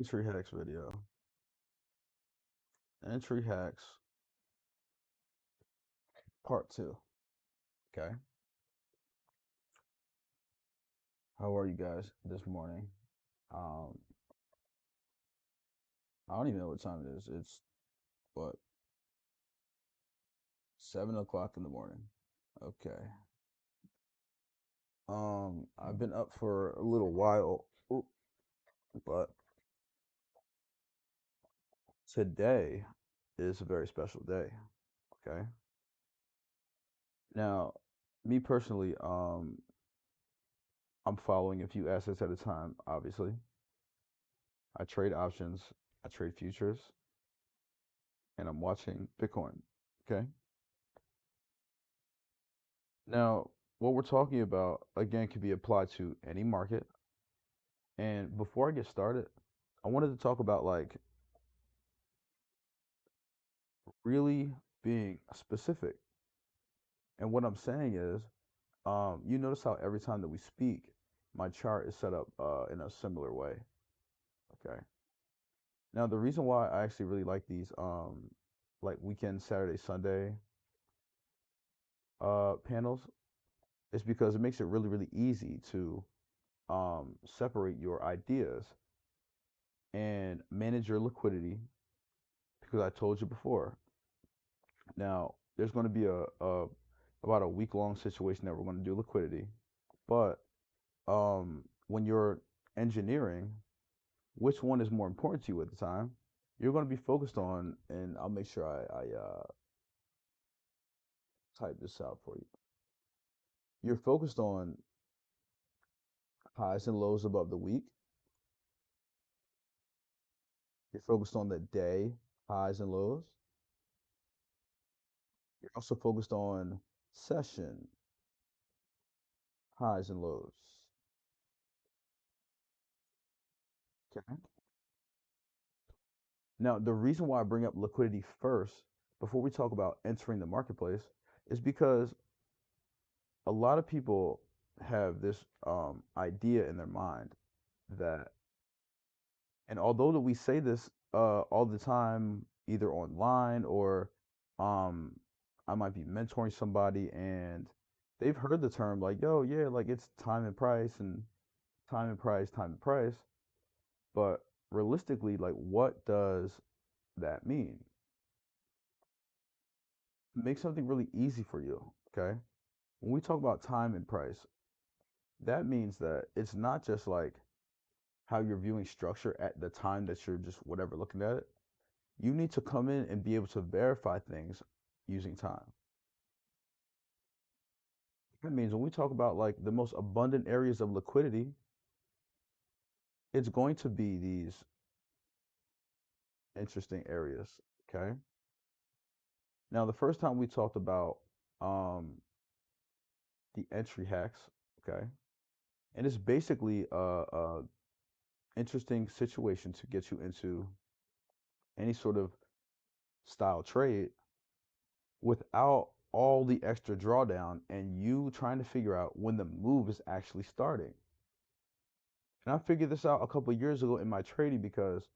Entry hacks video. Entry hacks part two. Okay. How are you guys this morning? Um, I don't even know what time it is. It's what, 7 o'clock in the morning. Okay. I've been up for a little while, but today is a very special day. Okay. Now, me personally, I'm following a few assets at a time, obviously. I trade options, I trade futures, and I'm watching Bitcoin. Okay. Now, what we're talking about again can be applied to any market. And before I get started, I wanted to talk about like really being specific. And what I'm saying is, you notice how every time that we speak, my chart is set up in a similar way. Okay. Now, the reason why I actually really like these like weekend Saturday Sunday panels is because it makes it really really easy to separate your ideas and manage your liquidity because I told you before. Now, there's going to be a about a week long situation that we're going to do liquidity, but when you're engineering, which one is more important to you at the time? You're going to be focused on, and I'll make sure I type this out for you. You're focused on highs and lows above the week. You're focused on the day highs and lows. You're also focused on session highs and lows. Okay. Now, the reason why I bring up liquidity first before we talk about entering the marketplace is because a lot of people have this idea in their mind that, and although that we say this all the time, either online or um, I might be mentoring somebody and they've heard the term like, yo, yeah, like it's time and price and time and price, time and price. But realistically, like, what does that mean? Make something really easy for you. Okay. When we talk about time and price, that means that it's not just like how you're viewing structure at the time that you're just whatever looking at it. You need to come in and be able to verify things using time. That means when we talk about like the most abundant areas of liquidity, it's going to be these interesting areas. Okay. Now, the first time we talked about um, the entry hacks, okay, and it's basically a interesting situation to get you into any sort of style trade without all the extra drawdown and you trying to figure out when the move is actually starting. And I figured this out a couple of years ago in my trading because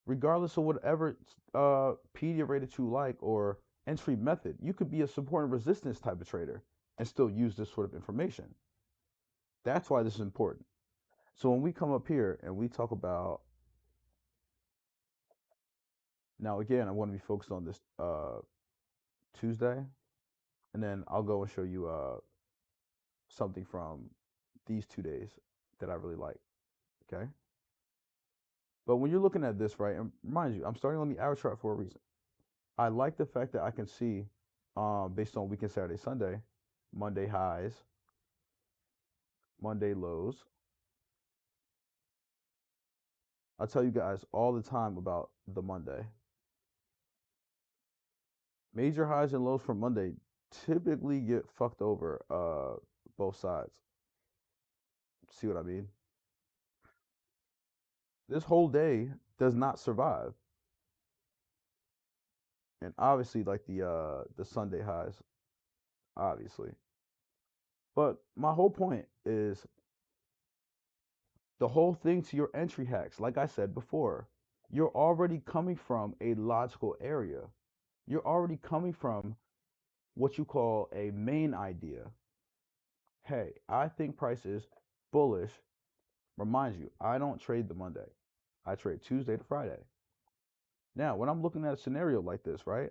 regardless of whatever pedia rate that you like or entry method, you could be a support and resistance type of trader and still use this sort of information. That's why this is important. So when we come up here and we talk about, now again, I want to be focused on this Tuesday, and then I'll go and show you something from these 2 days that I really like. Okay. But when you're looking at this, right, and mind you, I'm starting on the hour chart for a reason. I like the fact that I can see, based on weekend Saturday, Sunday, Monday highs, Monday lows. I tell you guys all the time about the Monday. Major highs and lows for Monday typically get fucked over both sides. See what I mean? This whole day does not survive. And obviously like the Sunday highs, obviously. But my whole point is The whole thing to your entry hacks, like I said before, you're already coming from a logical area. You're already coming from what you call a main idea. Hey, I think price is bullish. Remind you, I don't trade the Monday. I trade Tuesday to Friday. Now, when I'm looking at a scenario like this, right?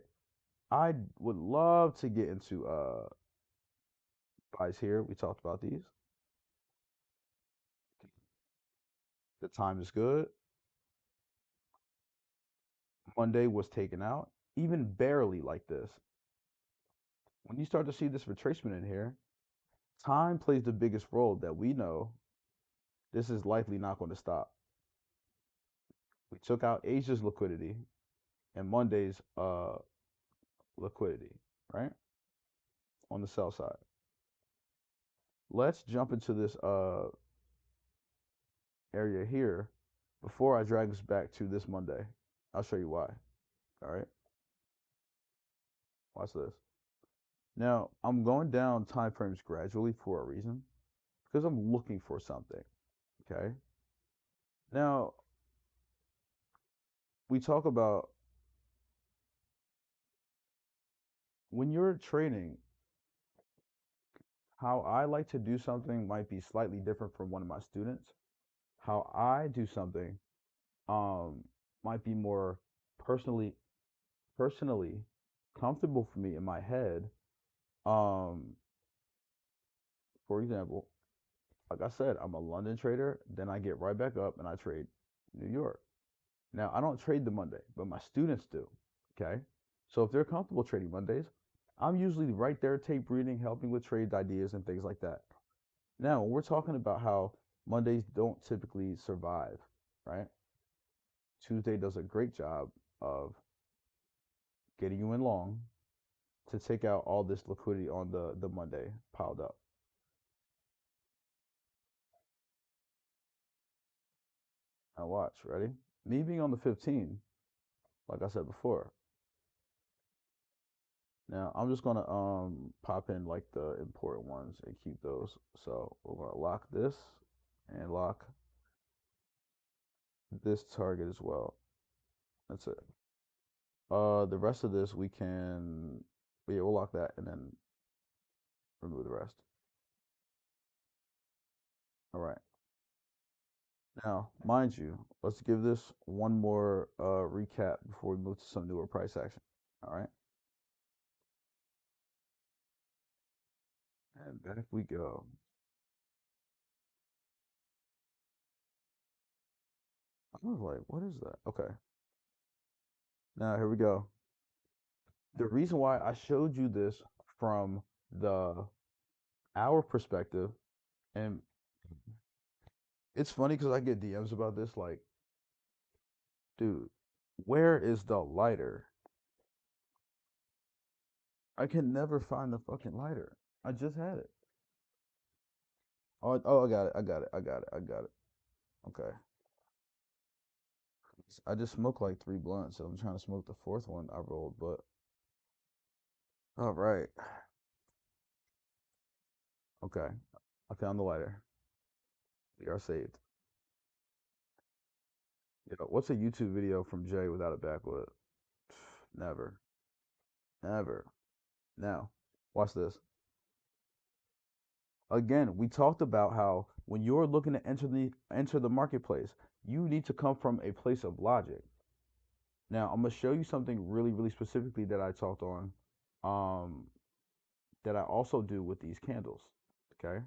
I would love to get into buys here. We talked about these. The time is good. Monday was taken out, even barely like this. When you start to see this retracement in here, time plays the biggest role that we know this is likely not going to stop. We took out Asia's liquidity and Monday's liquidity, right? On the sell side. Let's jump into this area here before I drag us back to this Monday. I'll show you why. All right. Watch this. Now, I'm going down time frames gradually for a reason because I'm looking for something. Okay. Now, we talk about when you're trading, how I like to do something might be slightly different from one of my students. How I do something um might be more personally personally comfortable for me in my head. Um, for example, like I said, I'm a London trader, then I get right back up and I trade New York. Now, I don't trade the Monday, but my students do. Okay. So if they're comfortable trading Mondays, I'm usually right there, tape reading, helping with trade ideas and things like that. Now, when we're talking about how Mondays don't typically survive, right? Tuesday does a great job of getting you in long to take out all this liquidity on the Monday piled up. Now watch, ready? Me being on the 15, like I said before. Now I'm just gonna pop in like the important ones and keep those. So we're gonna lock this and lock this target as well. That's it. The rest of this we can, yeah, we'll lock that and then remove the rest. All right. Now, mind you, let's give this one more recap before we move to some newer price action. All right. And back we go. I was like, what is that? Okay. Now here we go. The reason why I showed you this from the our perspective, and it's funny because I get DMs about this, like, dude, where is the lighter? I can never find the fucking lighter. I just had it. Oh, I got it. I got it. I got it. I got it. Okay. I just smoked like 3 blunts, so I'm trying to smoke the fourth one I rolled, but all right. Okay. I found the lighter. We are saved. You know, what's a YouTube video from Jay without a backwood? Never. Never. Now, watch this. Again, we talked about how when you're looking to enter the marketplace, you need to come from a place of logic. Now, I'm gonna show you something really, really specifically that I talked on, um, that I also do with these candles. Okay.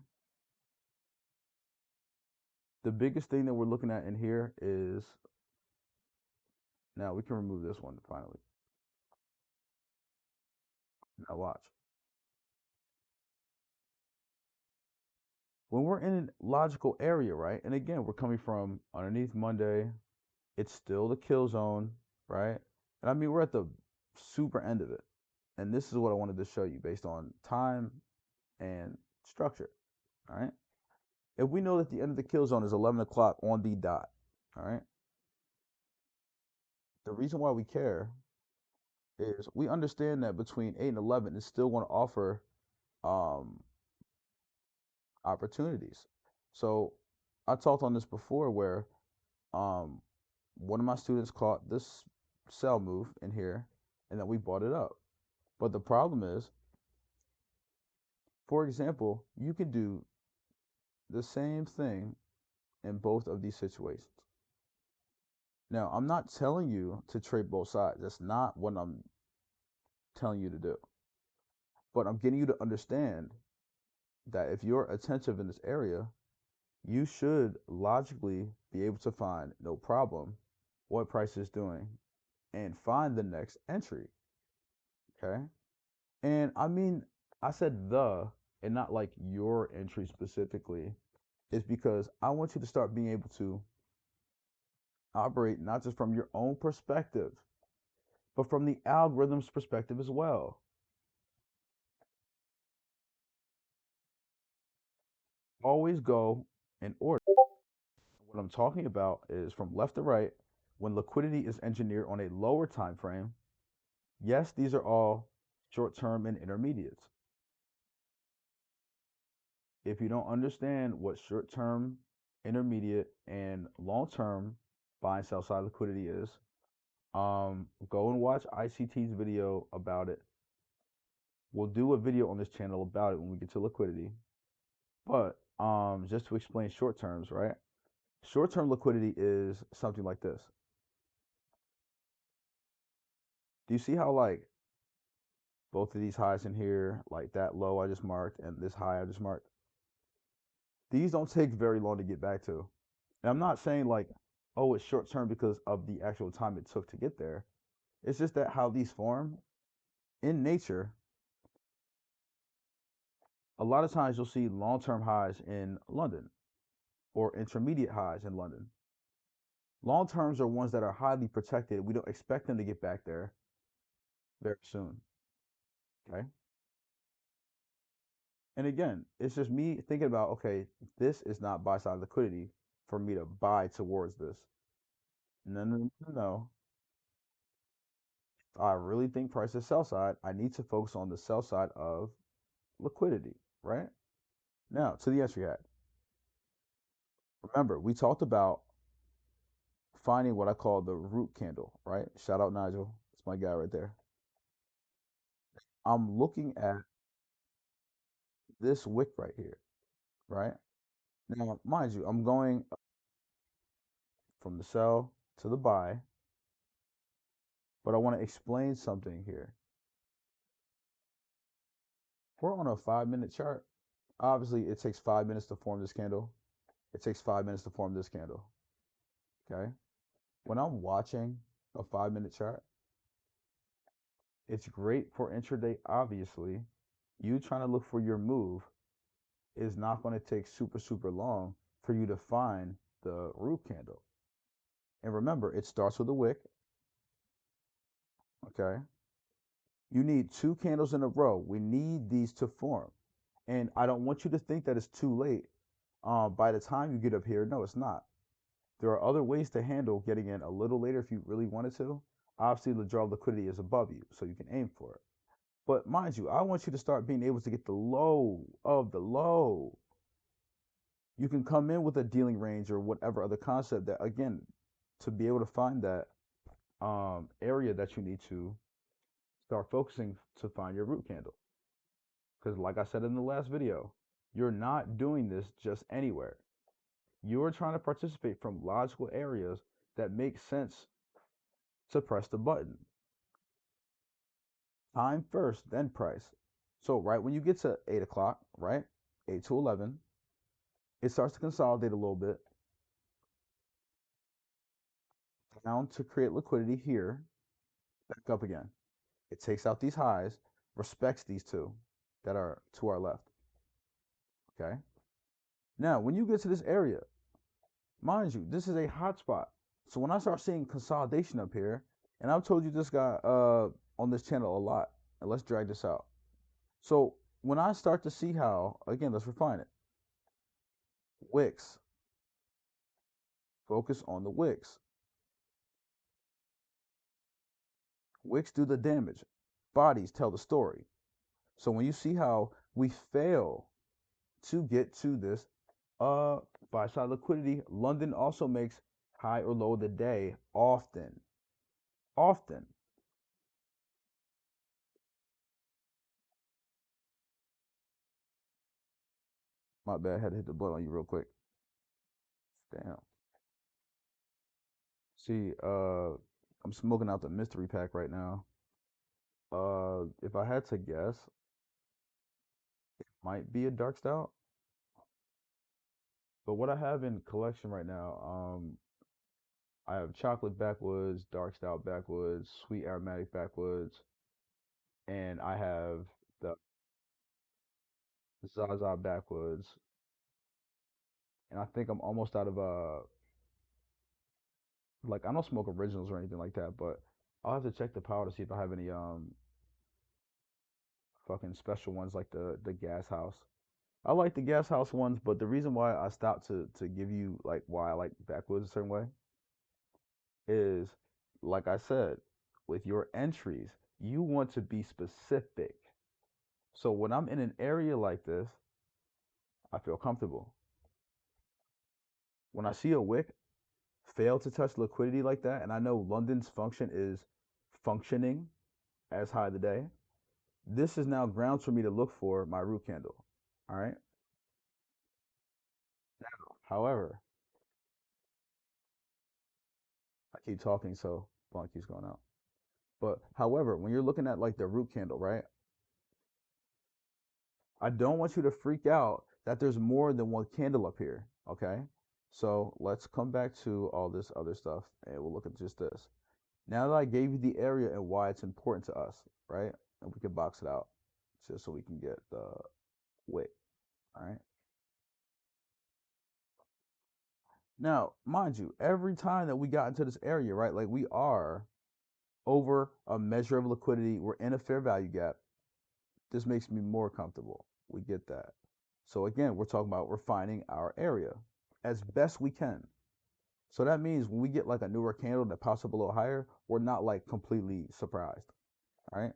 The biggest thing that we're looking at in here is, now we can remove this one finally. Now watch. When we're in a logical area, right? And again, we're coming from underneath Monday. It's still the kill zone, right? And I mean, we're at the super end of it. And this is what I wanted to show you based on time and structure. All right. If we know that the end of the kill zone is 11 o'clock on the dot, all right, the reason why we care is we understand that between 8 and 11 is still going to offer um, opportunities. So I talked on this before where um one of my students caught this sell move in here, and then we bought it up. But the problem is, for example, you can do the same thing in both of these situations. Now, I'm not telling you to trade both sides. That's not what I'm telling you to do. But I'm getting you to understand that if you're attentive in this area, you should logically be able to find, no problem, what price is doing and find the next entry. Okay. And I mean, I said the and not like your entry specifically, is because I want you to start being able to operate not just from your own perspective, but from the algorithm's perspective as well. Always go in order. What I'm talking about is from left to right when liquidity is engineered on a lower time frame. Yes, these are all short-term and intermediates. If you don't understand what short-term, intermediate, and long-term buy and sell side liquidity is, go and watch ICT's video about it. We'll do a video on this channel about it when we get to liquidity. But just to explain short terms, right? Short-term liquidity is something like this. Do you see how like both of these highs in here, like that low I just marked and this high I just marked, these don't take very long to get back to. And I'm not saying like, oh, it's short term because of the actual time it took to get there. It's just that how these form in nature, a lot of times you'll see long term highs in London or intermediate highs in London. Long terms are ones that are highly protected. We don't expect them to get back there very soon. Okay. And again, it's just me thinking about, okay, this is not buy side liquidity for me to buy towards this. No, no, no, no. I really think price is sell side. I need to focus on the sell side of liquidity, right? Now, to the entry hat. Remember, we talked about finding what I call the root candle, right? Shout out Nigel. It's my guy right there. I'm looking at this wick right here, right? Now, mind you, I'm going from the sell to the buy, but I want to explain something here. We're on a 5-minute chart. Obviously, it takes 5 minutes to form this candle. It takes 5 minutes to form this candle. Okay. When I'm watching a 5-minute chart, it's great for intraday. Obviously, you trying to look for your move is not going to take super, super long for you to find the root candle. And remember, it starts with a wick. Okay. You need 2 candles in a row. We need these to form. And I don't want you to think that it's too late. By the time you get up here, no, it's not. There are other ways to handle getting in a little later if you really wanted to. Obviously, the draw liquidity is above you, so you can aim for it. But mind you, I want you to start being able to get the low of the low. You can come in with a dealing range or whatever other concept that, again, to be able to find that area that you need to start focusing to find your root candle. Because like I said in the last video, you're not doing this just anywhere. You're trying to participate from logical areas that make sense to press the button. Time first, then price. So right when you get to 8 o'clock, right? 8 to 11, it starts to consolidate a little bit down to create liquidity here, back up again. It takes out these highs, respects these two that are to our left. Okay. Now, when you get to this area, mind you, this is a hot spot. So when I start seeing consolidation up here, and I've told you this guy on this channel a lot, and let's drag this out. So when I start to see how, again, let's refine it. Wicks. Focus on the wicks. Wicks do the damage. Bodies tell the story. So when you see how we fail to get to this Buy side liquidity. London also makes high or low of the day often. Often. My bad. I had to hit the button on you real quick. Damn. See, I'm smoking out the mystery pack right now. If I had to guess, might be a dark stout. But what I have in collection right now, I have chocolate backwoods, dark stout backwoods, sweet aromatic backwoods, and I have the Zaza backwoods. And I think I'm almost out of like I don't smoke originals or anything like that, but I'll have to check the power to see if I have any fucking special ones like the gas house. I like the gas house ones, but the reason why I stopped to give you like why I like backwoods a certain way is like I said, with your entries, you want to be specific. So when I'm in an area like this, I feel comfortable. When I see a wick fail to touch liquidity like that, and I know London's function is functioning as high of the day, this is now grounds for me to look for my root candle. All right. However, I keep talking, so blunt keeps going out. But however, when you're looking at like the root candle, right? I don't want you to freak out that there's more than one candle up here. Okay. So let's come back to all this other stuff and we'll look at just this. Now that I gave you the area and why it's important to us, right? And we can box it out just so we can get the wick. All right. Now, mind you, every time that we got into this area, right, like we are over a measure of liquidity, we're in a fair value gap. This makes me more comfortable. We get that. So again, we're talking about refining our area as best we can. So that means when we get like a newer candle that pops up a little higher, we're not like completely surprised. All right.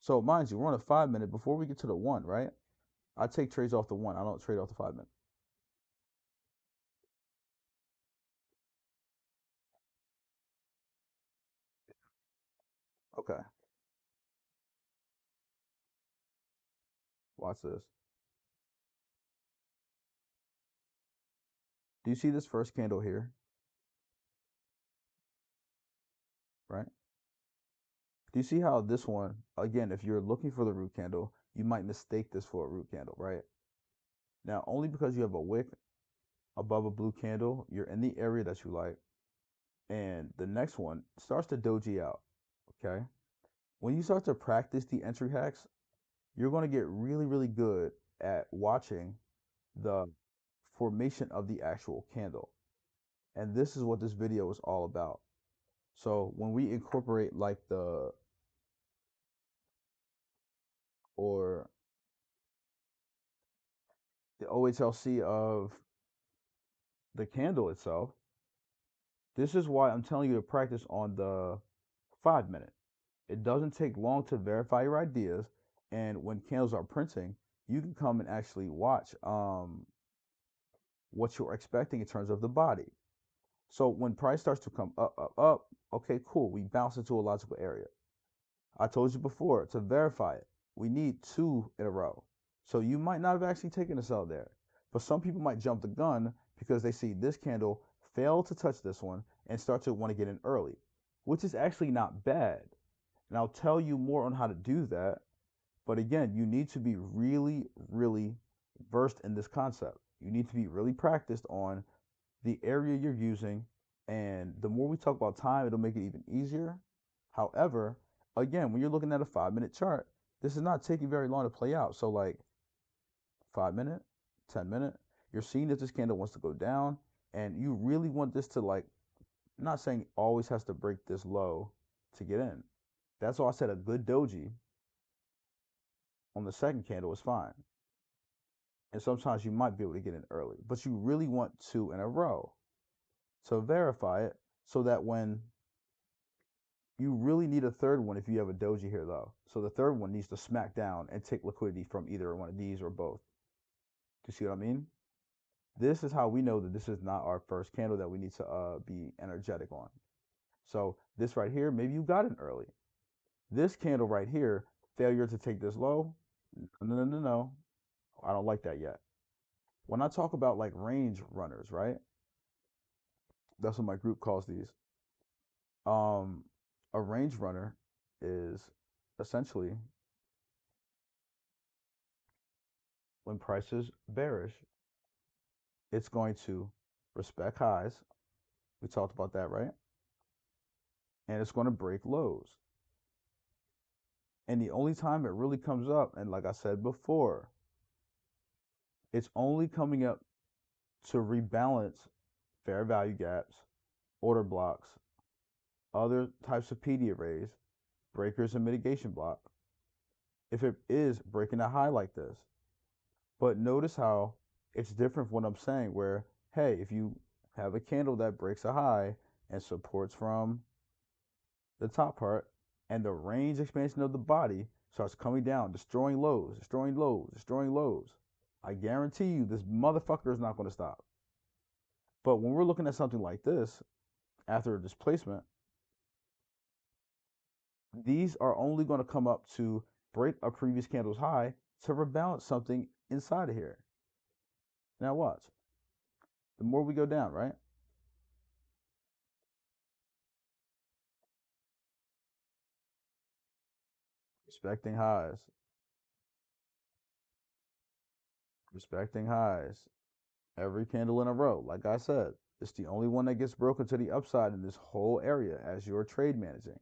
So mind you, we're on a 5 minute before we get to the one, right? I take trades off the one. I don't trade off the 5 minute. Okay. Watch this. Do you see this first candle here? Right? Do you see how this one, again, if you're looking for the root candle, you might mistake this for a root candle, right? Now, only because you have a wick above a blue candle, you're in the area that you like, and the next one starts to doji out, okay? When you start to practice the entry hacks, you're going to get really, really good at watching the formation of the actual candle. And this is what this video is all about. So when we incorporate like or the OHLC of the candle itself, this is why I'm telling you to practice on the 5 minute. It doesn't take long to verify your ideas, and when candles are printing, you can come and actually watch what you're expecting in terms of the body. So when price starts to come up, up, up, okay, cool. We bounce into a logical area. I told you before to verify it, we need two in a row. So you might not have actually taken a sell there, but some people might jump the gun because they see this candle fail to touch this one and start to want to get in early, which is actually not bad. And I'll tell you more on how to do that. But again, you need to be really, really versed in this concept. You need to be really practiced on the area you're using. And the more we talk about time, it'll make it even easier. However, again, when you're looking at a 5 minute chart, this is not taking very long to play out. So, like 5 minute, 10 minute, you're seeing that this candle wants to go down, and you really want this to, like, I'm not saying always has to break this low to get in. That's why I said a good doji on the second candle is fine. And sometimes you might be able to get in early, but you really want two in a row to verify it so that when you really need a third one if you have a doji here though. So the third one needs to smack down and take liquidity from either one of these or both. Do you see what I mean? This is how we know that this is not our first candle that we need to be energetic on. So this right here, maybe you got it early. This candle right here, failure to take this low. No, no, no, no. I don't like that yet. When I talk about like range runners, right? That's what my group calls these. Um, a range runner is essentially when price is bearish, it's going to respect highs. We talked about that, right? And it's going to break lows. And the only time it really comes up, and like I said before, it's only coming up to rebalance fair value gaps, order blocks, other types of PD arrays, breakers and mitigation block, if it is breaking a high like this. But notice how it's different from what I'm saying, where, hey, if you have a candle that breaks a high and supports from the top part, and the range expansion of the body starts coming down, destroying lows, destroying lows, destroying lows, I guarantee you this motherfucker is not going to stop. But when we're looking at something like this, after a displacement, these are only going to come up to break a previous candle's high to rebalance something inside of here. Now watch. The more we go down, right? Respecting highs. Respecting highs. Every candle in a row. Like I said, it's the only one that gets broken to the upside in this whole area as you're trade managing.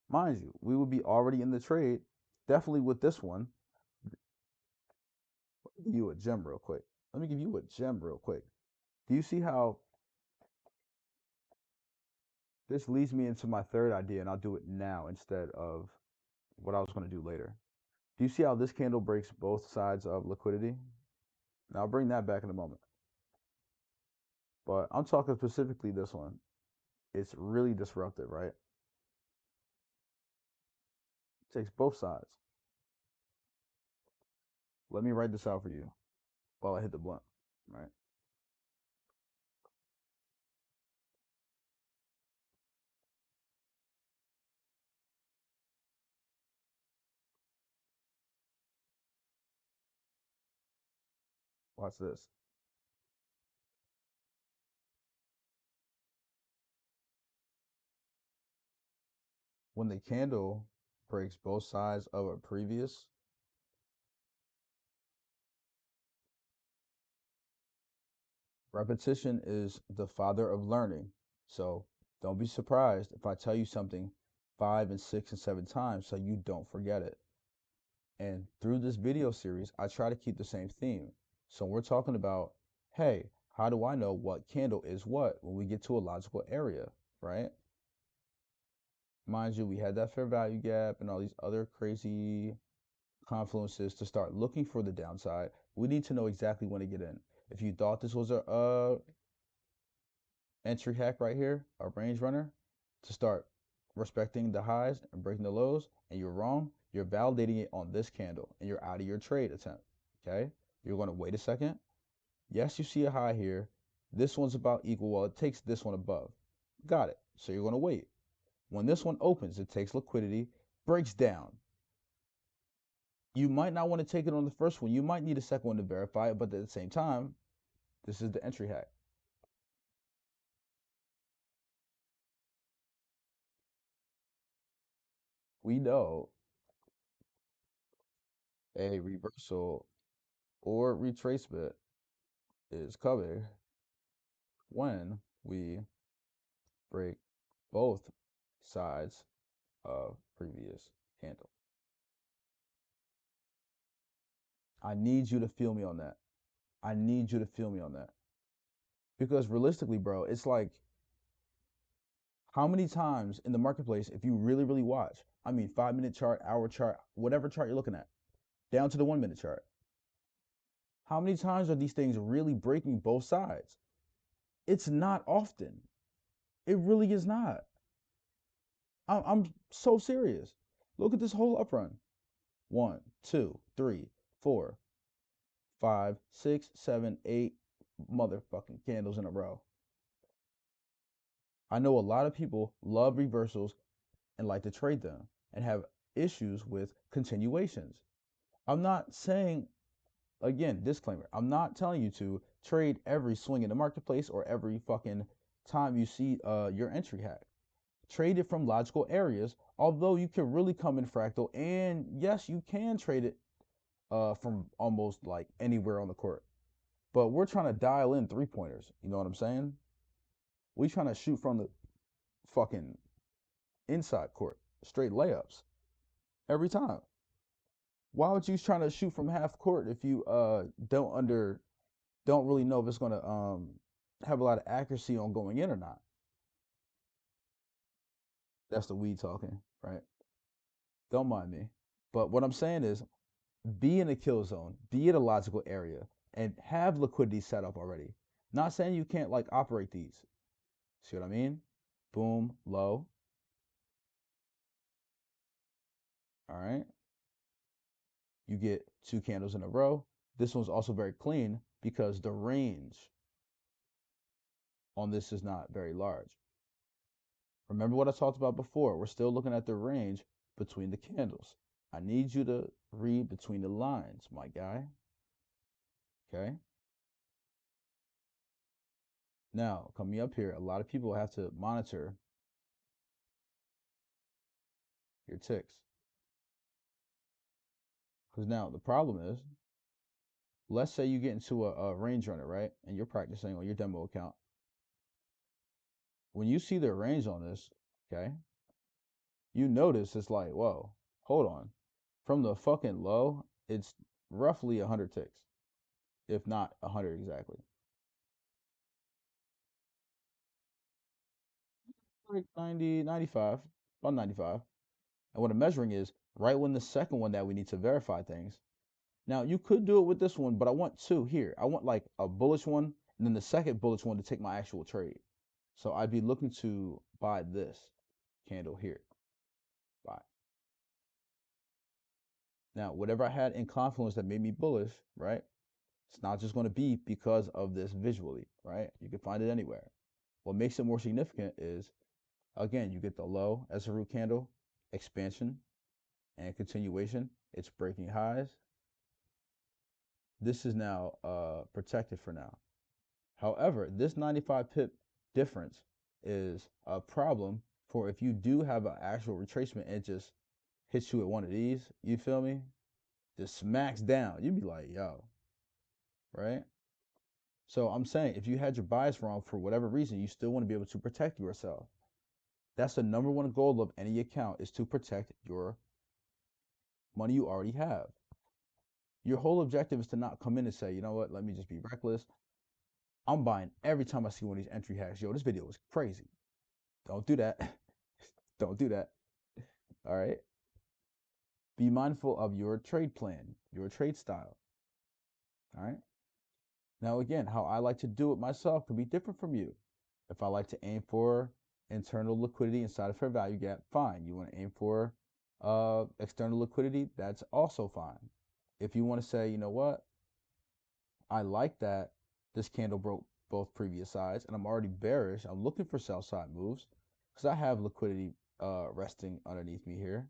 Mind you, we would be already in the trade, definitely with this one. Let me give you a gem real quick. Let me give you a gem real quick. Do you see how this leads me into my third idea, and I'll do it now instead of what I was going to do later. Do you see how this candle breaks both sides of liquidity? Now I'll bring that back in a moment. But I'm talking specifically this one. It's really disruptive, right? It takes both sides. Let me write this out for you while I hit the blunt, right? Watch this. When the candle breaks both sides of a previous, repetition is the father of learning. So don't be surprised if I tell you something 5 and 6 and 7 times so you don't forget it. And through this video series, I try to keep the same theme. So we're talking about, hey, how do I know what candle is what when we get to a logical area, right? Mind you, we had that fair value gap and all these other crazy confluences to start looking for the downside. We need to know exactly when to get in. If you thought this was a entry hack right here, a range runner, to start respecting the highs and breaking the lows, and you're wrong, you're validating it on this candle and you're out of your trade attempt. Okay? You're going to wait a second. Yes, you see a high here. This one's about equal. Well, it takes this one above. Got it. So you're going to wait. When this one opens, it takes liquidity, breaks down. You might not want to take it on the first one. You might need a second one to verify it, but at the same time, this is the entry hack. We know a reversal or retracement is coming when we break both sides of previous candle. I need you to feel me on that. I need you to feel me on that. Because realistically, bro, it's like how many times in the marketplace, if you really, really watch, I mean, 5 minute chart, hour chart, whatever chart you're looking at, down to the 1 minute chart, how many times are these things really breaking both sides? It's not often. It really is not. I'm so serious. Look at this whole up run. 1, 2, 3, 4, 5, 6, 7, 8. motherfucking candles in a row. I know a lot of people love reversals and like to trade them and have issues with continuations. I'm not saying, again, disclaimer, I'm not telling you to trade every swing in the marketplace or every fucking time you see your entry hack. Trade it from logical areas, although you can really come in fractal, and yes, you can trade it from almost like anywhere on the court. But we're trying to dial in 3 pointers. You know what I'm saying? We trying to shoot from the fucking inside court, straight layups every time. Why would you trying to shoot from half court if you don't really know if it's gonna have a lot of accuracy on going in or not? That's the weed talking, right? Don't mind me. But what I'm saying is, be in a kill zone, be in a logical area, and have liquidity set up already. Not saying you can't like operate these. See what I mean? Boom, low. All right. You get 2 candles in a row. This one's also very clean because the range on this is not very large. Remember what I talked about before. We're still looking at the range between the candles. I need you to read between the lines, my guy. Okay. Now, coming up here, a lot of people have to monitor your ticks. Because now the problem is, let's say you get into a range runner, right? And you're practicing on your demo account. When you see the range on this, okay, you notice it's like, whoa, hold on. From the fucking low, it's roughly 100 ticks, if not 100 exactly. Like 90, 95, about 95. And what I'm measuring is right when the second one that we need to verify things. Now, you could do it with this one, but I want two here. I want like a bullish one and then the second bullish one to take my actual trade. So I'd be looking to buy this candle here. Buy. Now, whatever I had in confluence that made me bullish, right? It's not just going to be because of this visually, right? You can find it anywhere. What makes it more significant is, again, you get the low as a root candle, expansion, and continuation. It's breaking highs. This is now protected for now. However, this 95 pip difference is a problem for if you do have an actual retracement and it just hits you at one of these, you feel me? Just smacks down. You'd be like, yo, right? So I'm saying if you had your bias wrong for whatever reason, you still want to be able to protect yourself. That's the number one goal of any account, is to protect your money you already have. Your whole objective is to not come in and say, you know what, let me just be reckless. I'm buying every time I see one of these entry hacks. Yo, this video is crazy. Don't do that. Don't do that. All right. Be mindful of your trade plan, your trade style. All right. Now, again, how I like to do it myself could be different from you. If I like to aim for internal liquidity inside of fair value gap, fine. You want to aim for external liquidity, that's also fine. If you want to say, you know what, I like that this candle broke both previous sides and I'm already bearish, I'm looking for sell side moves because I have liquidity resting underneath me here.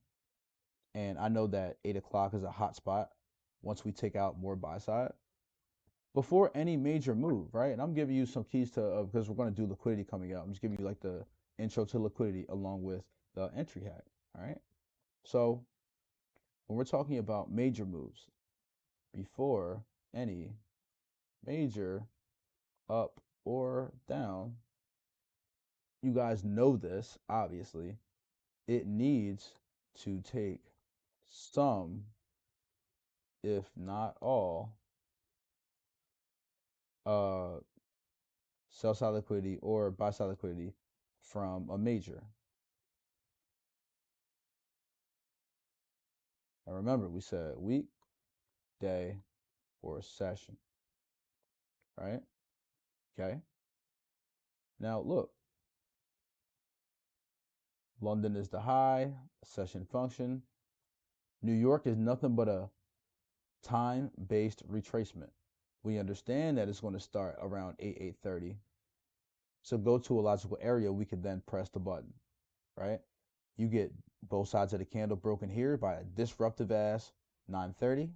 And I know that 8 o'clock is a hot spot once we take out more buy side before any major move, right? And I'm giving you some keys to, because we're going to do liquidity coming up. I'm just giving you like the intro to liquidity along with the entry hack, all right? So when we're talking about major moves, before any major up or down, you guys know this, obviously, it needs to take some, if not all, uh, sell side liquidity or buy side liquidity from a major. And remember, we said week, day, or session, right? Okay. Now look, London is the high, session function. New York is nothing but a time-based retracement. We understand that it's going to start around 8:30. So go to a logical area, we could then press the button, right? You get both sides of the candle broken here by a disruptive ass 9:30.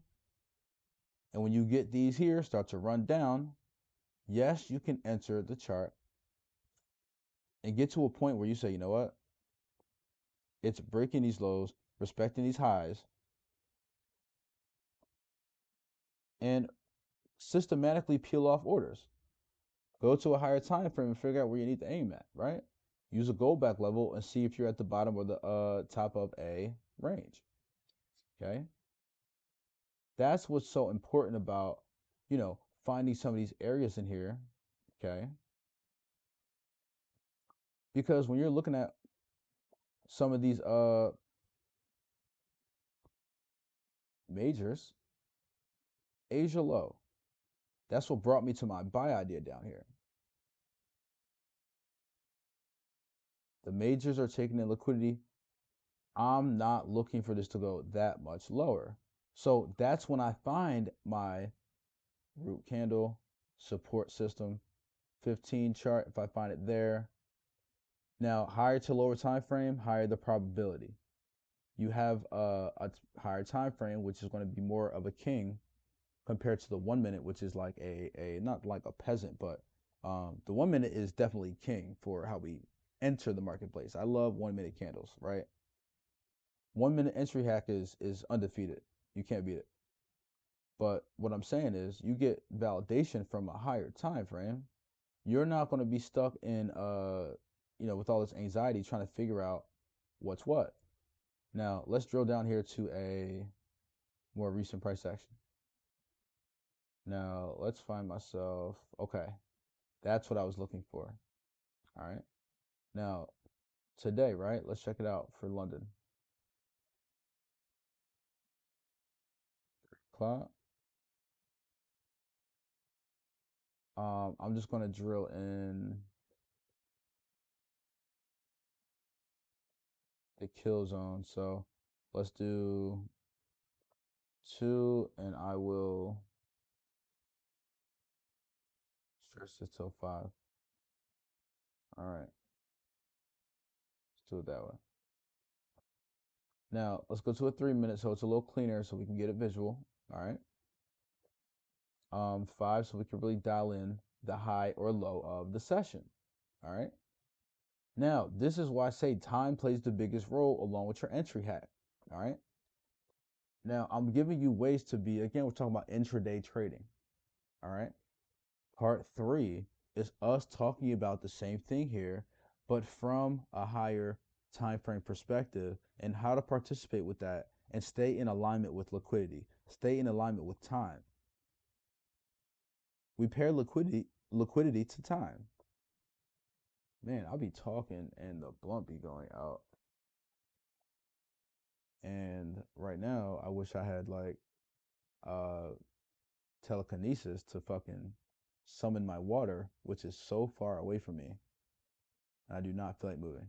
And when you get these here start to run down, yes, you can enter the chart and get to a point where you say, you know what? It's breaking these lows, respecting these highs, and systematically peel off orders. Go to a higher time frame and figure out where you need to aim at, right? Use a Goldbach level and see if you're at the bottom or the top of a range. Okay. That's what's so important about, finding some of these areas in here. Okay. Because when you're looking at some of these majors, Asia low. That's what brought me to my buy idea down here. The majors are taking in liquidity. I'm not looking for this to go that much lower. So that's when I find my root candle support system 15 chart. If I find it there, now higher to lower time frame, higher the probability. You have a higher time frame, which is going to be more of a king compared to the 1 minute, which is like a not like a peasant, but the 1 minute is definitely king for how we enter the marketplace. I love 1 minute candles, right? 1 minute entry hack is undefeated. You can't beat it. But what I'm saying is you get validation from a higher time frame. You're not going to be stuck in with all this anxiety trying to figure out what's what. Now, let's drill down here to a more recent price action. Now, let's find myself. Okay. That's what I was looking for. All right. Now, today, right? Let's check it out for London. Clock. I'm just going to drill in the kill zone. So let's do 2, and I will stretch this till 5. All right. Let's do it that way. Now, let's go to a 3 minute so it's a little cleaner so we can get it visual. All right. 5 so we can really dial in the high or low of the session. All right. Now, this is why I say time plays the biggest role along with your entry hack. All right. Now, I'm giving you ways to be, again, we're talking about intraday trading. All right. Part 3 is us talking about the same thing here, but from a higher time frame perspective and how to participate with that and stay in alignment with liquidity, stay in alignment with time. We pair liquidity to time. Man, I'll be talking and the blunt be going out. And right now, I wish I had like telekinesis to fucking summon my water, which is so far away from me. I do not feel like moving.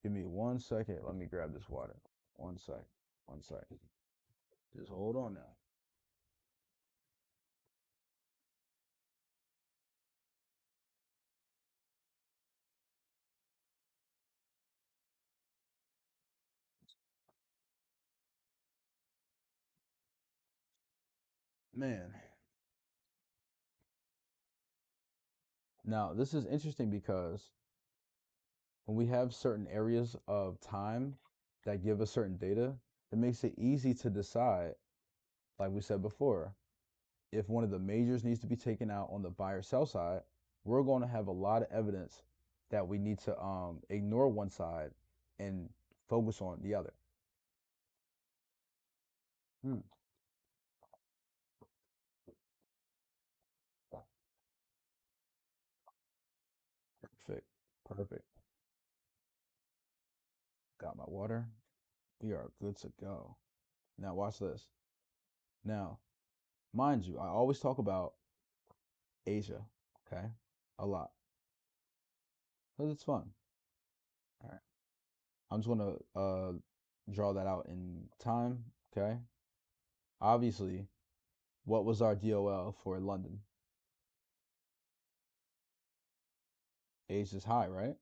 Give me 1 second. Let me grab this water. 1 sec. 1 sec. Just hold on now. Man. Now, this is interesting because when we have certain areas of time that give us certain data, it makes it easy to decide, like we said before, if one of the majors needs to be taken out on the buy or sell side, we're going to have a lot of evidence that we need to ignore one side and focus on the other. Hmm. Perfect. Perfect. Got my water. We are good to go. Now watch this. Now, mind you, I always talk about Asia, okay? A lot. Because it's fun. All right. I'm just gonna draw that out in time, okay? Obviously, What was our DOL for London? Asia's high, right?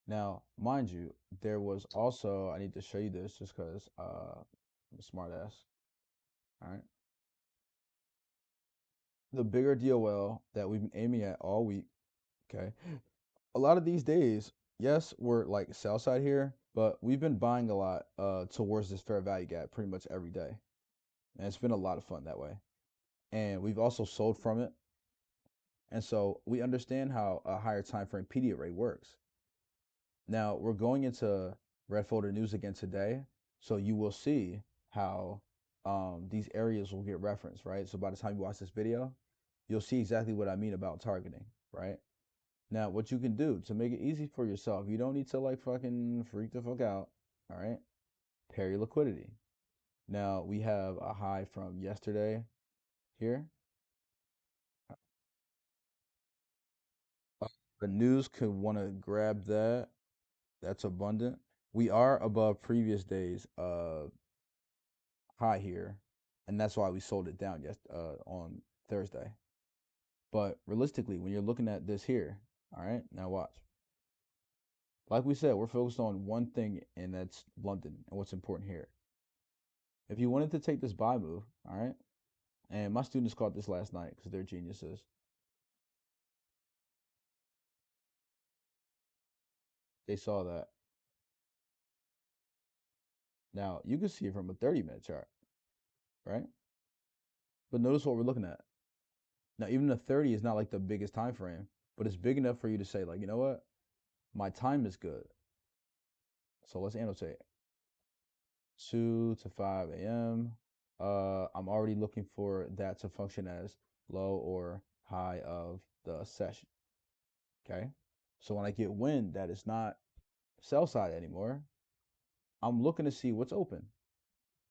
Now, mind you, there was also, I need to show you this just because I'm a smart ass. All right. The bigger DOL that we've been aiming at all week, okay? A lot of these days, yes, we're like sell side here, but we've been buying a lot towards this fair value gap pretty much every day. And it's been a lot of fun that way. And we've also sold from it. And so we understand how a higher time frame PD rate works. Now we're going into red folder news again today, so you will see how these areas will get referenced, right? So by the time you watch this video, you'll see exactly what I mean about targeting, right? Now, what you can do to make it easy for yourself, you don't need to like fucking freak the fuck out, all right? Pair your liquidity. Now we have a high from yesterday here. The news could want to grab that. That's abundant. We are above previous days high here, and that's why we sold it down on Thursday. But realistically, when you're looking at this here, all right, now watch. Like we said, we're focused on one thing, and that's London and what's important here. If you wanted to take this buy move, all right, and my students caught this last night because they're geniuses. They saw that. Now you can see it from a 30-minute chart, right? But notice what we're looking at. Now, even the 30 is not like the biggest time frame, but it's big enough for you to say, like, you know what? My time is good. So let's annotate 2 to 5 a.m. I'm already looking for that to function as low or high of the session. Okay. So when I get wind that it's not sell side anymore, I'm looking to see what's open.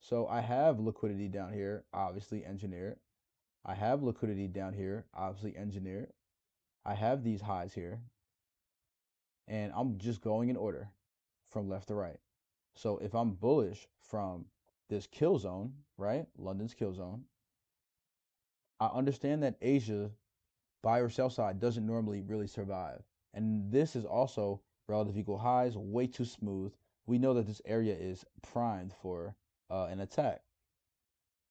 So I have liquidity down here, obviously engineered. I have liquidity down here, obviously engineered. I have these highs here, and I'm just going in order from left to right. So if I'm bullish from this kill zone, right? London's kill zone, I understand that Asia buy or sell side doesn't normally really survive. And this is also relative equal highs, way too smooth. We know that this area is primed for an attack.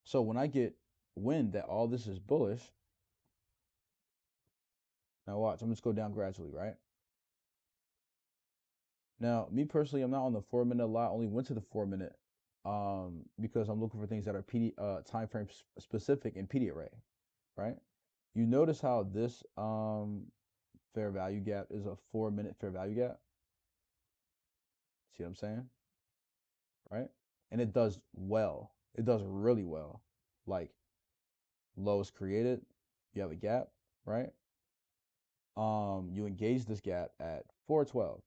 So when I get wind that all this is bullish, now watch, I'm just go down gradually, right? Now, me personally, I'm not on the 4 minute a lot. I only went to the 4 minute because I'm looking for things that are time frame specific and PD array, right? You notice how this fair value gap is a 4 minute fair value gap. See what I'm saying? Right? And it does well. It does really well. Like low is created, you have a gap, right? You engage this gap at 412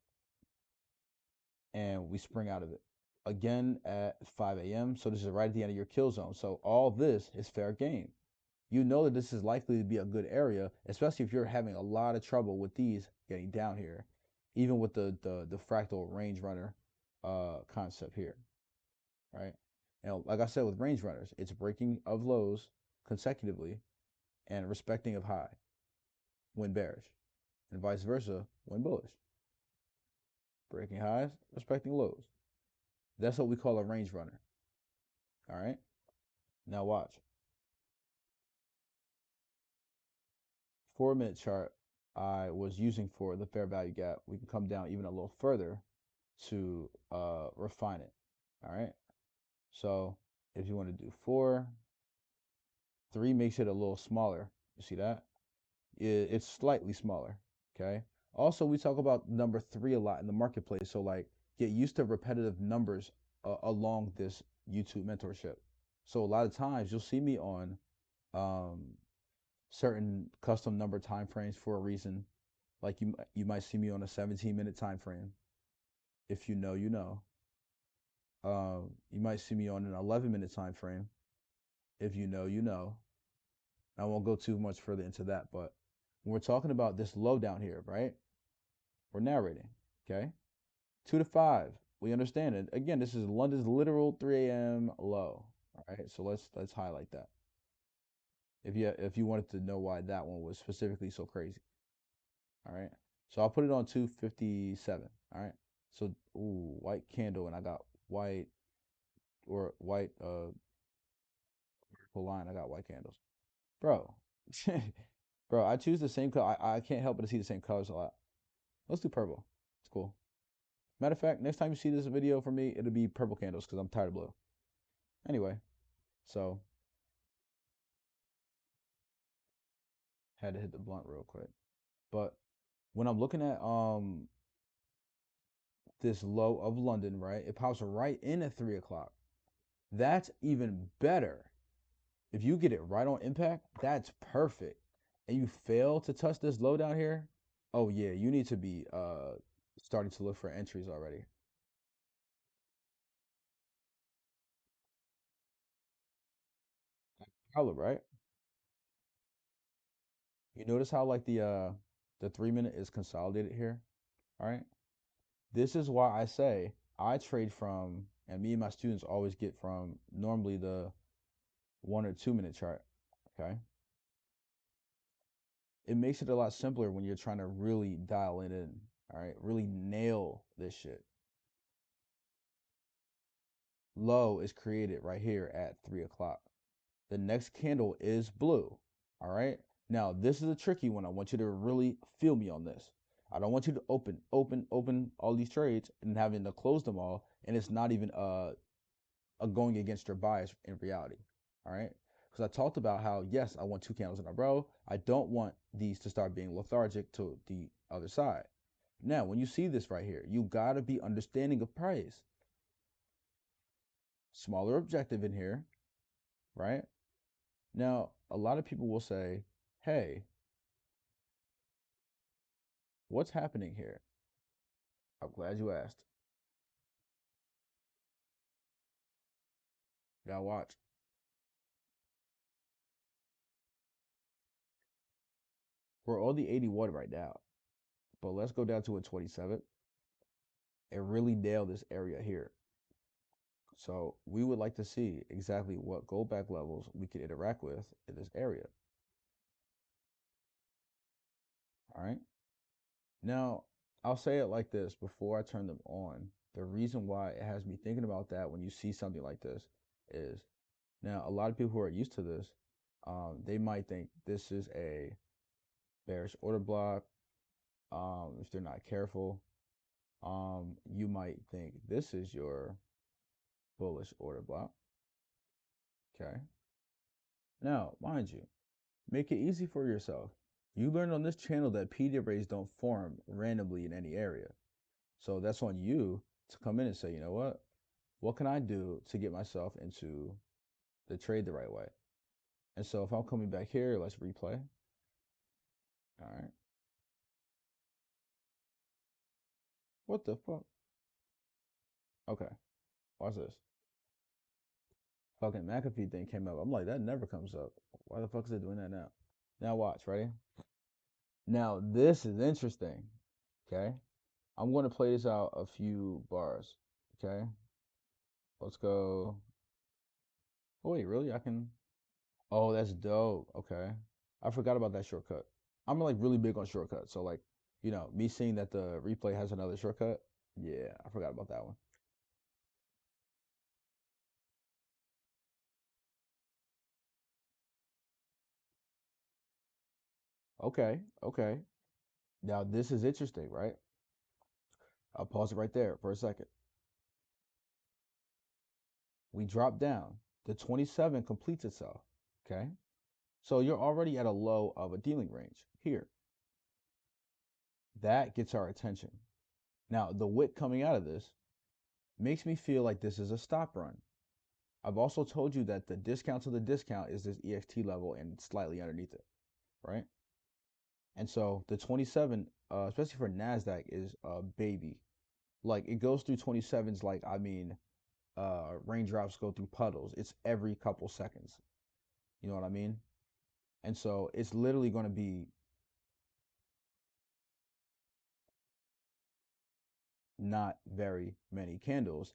and we spring out of it again at 5 a.m. So this is right at the end of your kill zone. So all this is fair game. You know that this is likely to be a good area, especially if you're having a lot of trouble with these getting down here, even with the fractal range runner concept here, right? And like I said with range runners, it's breaking of lows consecutively and respecting of high when bearish, and vice versa when bullish. Breaking highs, respecting lows. That's what we call a range runner. All right. Now watch. 4 minute chart I was using for the fair value gap. We can come down even a little further to refine it. All right. So if you want to do 4, 3 makes it a little smaller. You see that? It's slightly smaller. Okay. Also, we talk about number 3 a lot in the marketplace. So like, get used to repetitive numbers along this YouTube mentorship. So a lot of times you'll see me on um, certain custom number time frames for a reason. Like you might see me on a 17-minute time frame. If you know, you know. You might see me on an 11-minute time frame. If you know, you know. I won't go too much further into that, but when we're talking about this low down here, right? We're narrating, okay? 2 to 5, we understand it. Again, this is London's literal 3 a.m. low, All right, so let's highlight that. If you wanted to know why that one was specifically so crazy. All right. So I'll put it on 257. All right. So ooh, white candle and I got white or white vertical line. I got white candles. Bro. Bro, I choose the same color. I can't help but to see the same colors a lot. Let's do purple. It's cool. Matter of fact, next time you see this video from me, it'll be purple candles because I'm tired of blue. Anyway, so had to hit the blunt real quick. But when I'm looking at this low of London, right? It pops right in at 3 o'clock. That's even better. If you get it right on impact, that's perfect. And you fail to touch this low down here, oh yeah, you need to be starting to look for entries already. Color, right? You notice how like the 3 minute is consolidated here? All right. This is why I say I trade from, and me and my students always get from normally the 1 or 2 minute chart. Okay. It makes it a lot simpler when you're trying to really dial it in. All right. Really nail this shit. Low is created right here at 3 o'clock. The next candle is blue. All right. Now, this is a tricky one. I want you to really feel me on this. I don't want you to open all these trades and having to close them all, and it's not even a going against your bias in reality. All right. Because I talked about how, yes, I want two candles in a row. I don't want these to start being lethargic to the other side. Now, when you see this right here, you got to be understanding of price. Smaller objective in here, right? Now, a lot of people will say, hey, what's happening here? I'm glad you asked. You gotta watch. We're on the 81 right now, but let's go down to a 27 and really nail this area here. So we would like to see exactly what Goldbach levels we can interact with in this area. All right. Now, I'll say it like this before I turn them on. The reason why it has me thinking about that when you see something like this is now a lot of people who are used to this, they might think this is a bearish order block. If they're not careful, you might think this is your bullish order block. Okay. Now, mind you, make it easy for yourself. You learned on this channel that PD arrays don't form randomly in any area. So that's on you to come in and say, you know what can I do to get myself into the trade the right way? And so if I'm coming back here, let's replay. All right. What the fuck? Okay. Watch this. Fucking McAfee thing came up. I'm like, that never comes up. Why the fuck is it doing that now? Now watch, ready? Now this is interesting. Okay. I'm going to play this out a few bars. Okay. Let's go. Oh wait, really? I can. Oh, that's dope. Okay. I forgot about that shortcut. I'm like really big on shortcuts. So like, me seeing that the replay has another shortcut. Yeah, I forgot about that one. Okay. Okay. Now this is interesting, right? I'll pause it right there for a second. We drop down. The 27 completes itself. Okay. So you're already at a low of a dealing range here. That gets our attention. Now, the wick coming out of this makes me feel like this is a stop run. I've also told you that the discount to the discount is this EXT level and slightly underneath it, right? And so the 27, especially for NASDAQ, is a baby. Like it goes through 27s like, I mean, raindrops go through puddles. It's every couple seconds. You know what I mean? And so it's literally going to be not very many candles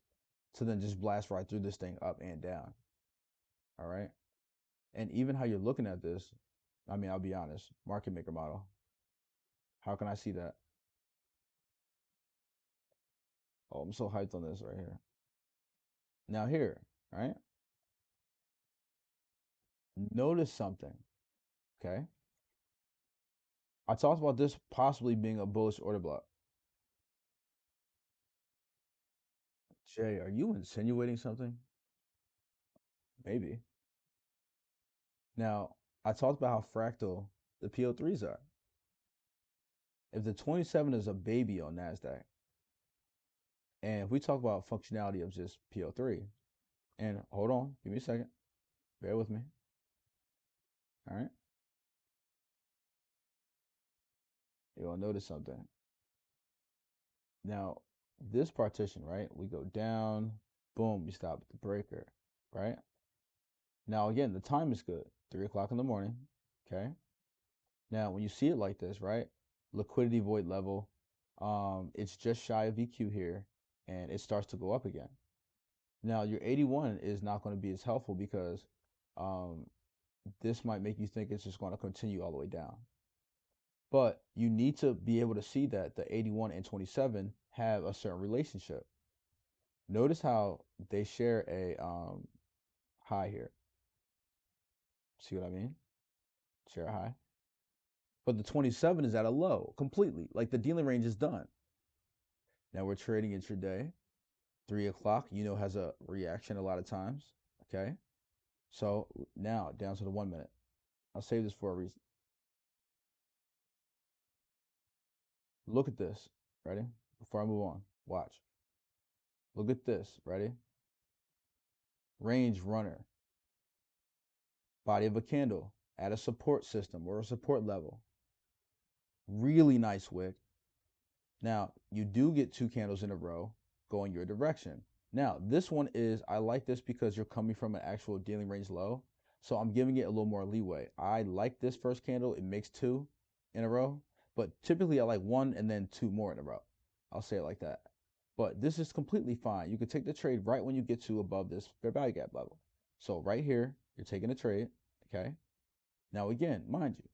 to then just blast right through this thing up and down. All right. And even how you're looking at this, I mean, I'll be honest, market maker model. How can I see that? Oh, I'm so hyped on this right here. Now here, right? Notice something, okay? I talked about this possibly being a bullish order block. Jay, are you insinuating something? Maybe. Now, I talked about how fractal the PO3s are. If the 27 is a baby on NASDAQ, and if we talk about functionality of just PO3, and hold on, give me a second, bear with me, all right? You're gonna notice something. Now, this partition, right? We go down, boom, we stop at the breaker, right? Now, again, the time is good, 3 o'clock in the morning, okay? Now, when you see it like this, right? Liquidity void level, it's just shy of VQ here, and it starts to go up again. Now, your 81 is not going to be as helpful because um, this might make you think it's just going to continue all the way down. But you need to be able to see that the 81 and 27 have a certain relationship. Notice how they share a high here. See what I mean? Share a high. But the 27 is at a low completely. Like the dealing range is done. Now we're trading intraday. 3 o'clock, has a reaction a lot of times. Okay. So now down to the 1 minute. I'll save this for a reason. Look at this. Ready? Before I move on, watch. Look at this. Ready? Range runner. Body of a candle at a support system or a support level. Really nice wick. Now, you do get 2 candles in a row going your direction. Now, this one is, I like this because you're coming from an actual dealing range low. So I'm giving it a little more leeway. I like this first candle. It makes 2 in a row. But typically I like 1 and then 2 more in a row. I'll say it like that. But this is completely fine. You can take the trade right when you get to above this fair value gap level. So right here, you're taking a trade, okay? Now again, mind you,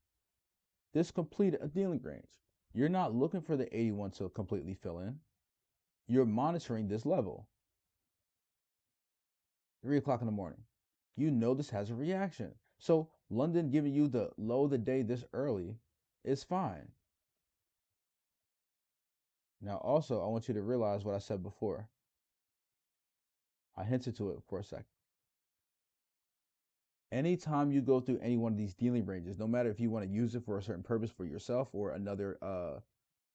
this completed a dealing range. You're not looking for the 81 to completely fill in. You're monitoring this level. 3 o'clock in the morning. You know this has a reaction. So London giving you the low of the day this early is fine. Now also, I want you to realize what I said before. I hinted to it for a second. Anytime you go through any one of these dealing ranges, no matter if you want to use it for a certain purpose for yourself or another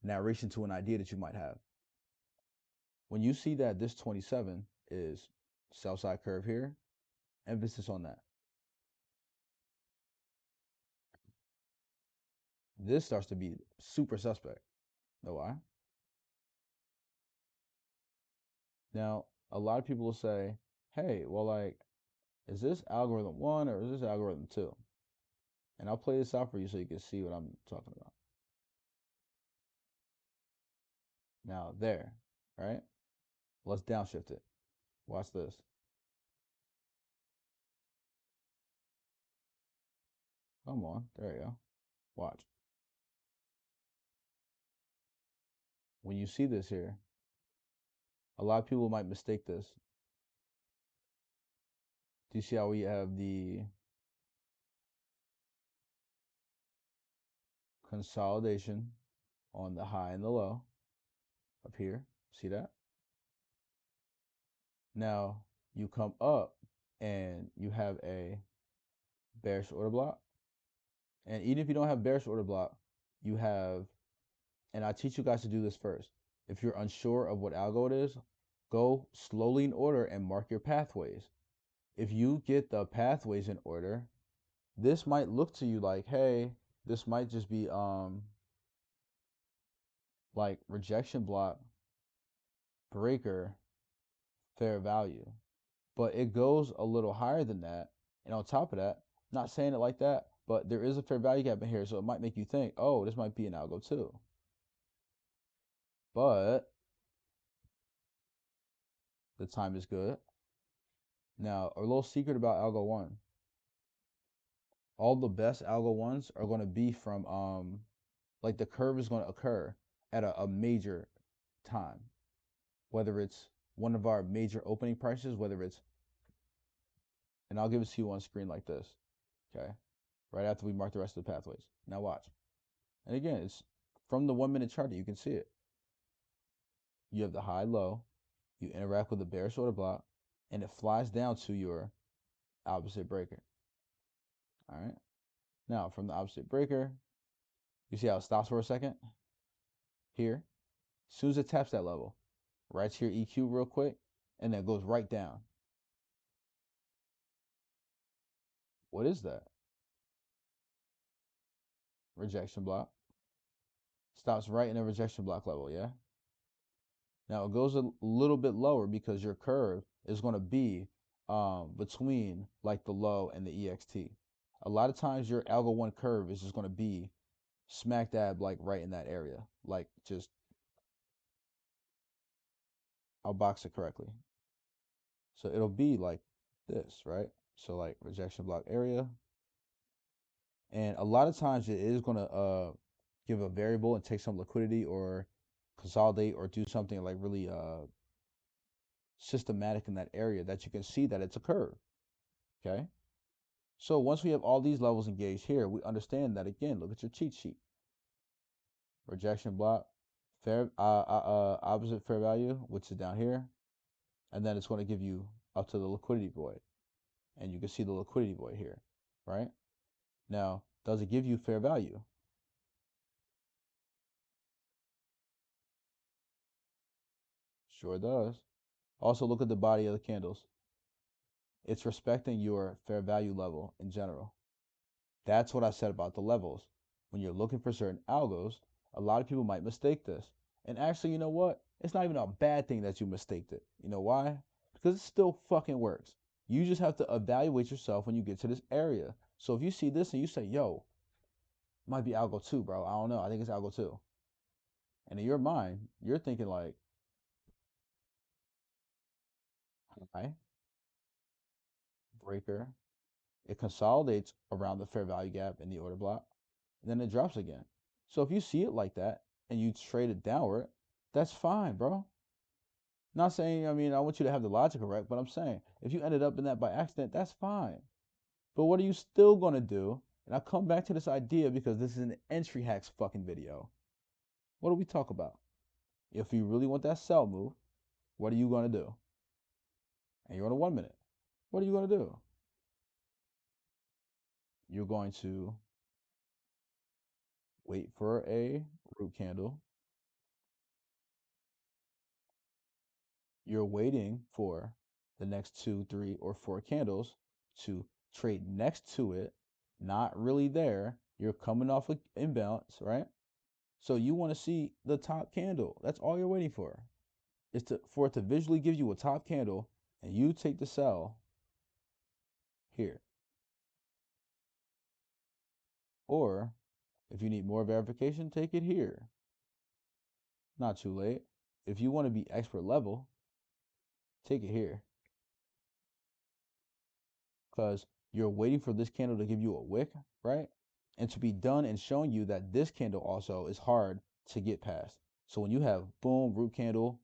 narration to an idea that you might have, when you see that this 27 is sell side curve here, emphasis on that. This starts to be super suspect. Know why? Now, a lot of people will say, hey, well, like, is this algorithm 1 or is this algorithm 2? And I'll play this out for you so you can see what I'm talking about. Now, there, right? Let's downshift it. Watch this. Come on. There you go. Watch. When you see this here, a lot of people might mistake this. Do you see how we have the consolidation on the high and the low up here? See that? Now you come up and you have a bearish order block. And even if you don't have bearish order block, you have, and I teach you guys to do this first. If you're unsure of what algo it is, go slowly in order and mark your pathways. If you get the pathways in order, this might look to you like, hey, this might just be like rejection block, breaker, fair value. But it goes a little higher than that. And on top of that, not saying it like that, but there is a fair value gap in here. So it might make you think, oh, this might be an algo too. But the time is good. Now, a little secret about Algo 1. All the best Algo 1s are going to be from, like the curve is going to occur at a major time. Whether it's one of our major opening prices, whether it's, and I'll give it to you on screen like this, okay? Right after we mark the rest of the pathways. Now watch. And again, it's from the 1 minute chart that you can see it. You have the high low, you interact with the bearish order block, and it flies down to your opposite breaker. All right. Now from the opposite breaker, you see how it stops for a second? Here. As soon as it taps that level, right to your EQ real quick, and then it goes right down. What is that? Rejection block. Stops right in the rejection block level, yeah? Now it goes a little bit lower because your curve is going to be between like the low and the EXT. A lot of times your algo 1 curve is just going to be smack dab like right in that area. Like just, I'll box it correctly. So it'll be like this, right? So like rejection block area. And a lot of times it is going to give a variable and take some liquidity or consolidate or do something like really systematic in that area that you can see that it's a curve. Okay. So once we have all these levels engaged here, we understand that again. Look at your cheat sheet. Rejection block, fair opposite fair value, which is down here, and then it's going to give you up to the liquidity void, and you can see the liquidity void here, right? Now, does it give you fair value? Sure does. Also, look at the body of the candles. It's respecting your fair value level in general. That's what I said about the levels. When you're looking for certain algos, a lot of people might mistake this. And actually, you know what? It's not even a bad thing that you mistaked it. You know why? Because it still fucking works. You just have to evaluate yourself when you get to this area. So if you see this and you say, yo, might be algo 2, bro. I don't know. I think it's algo 2. And in your mind, you're thinking like, high, breaker. It consolidates around the fair value gap in the order block, and then it drops again. So if you see it like that and you trade it downward, that's fine, bro. Not saying, I mean, I want you to have the logic correct, but I'm saying if you ended up in that by accident, that's fine. But what are you still going to do? And I'll come back to this idea because this is an entry hacks fucking video. What do we talk about? If you really want that sell move, what are you going to do? And you're on a 1 minute. What are you going to do? You're going to wait for a root candle. You're waiting for the next 2, 3, or 4 candles to trade next to it, not really there. You're coming off an imbalance, right? So you want to see the top candle. That's all you're waiting for. Is for it to visually give you a top candle and you take the sell here. Or if you need more verification, take it here. Not too late. If you want to be expert level, take it here. Because you're waiting for this candle to give you a wick, right? And to be done and showing you that this candle also is hard to get past. So when you have boom, root candle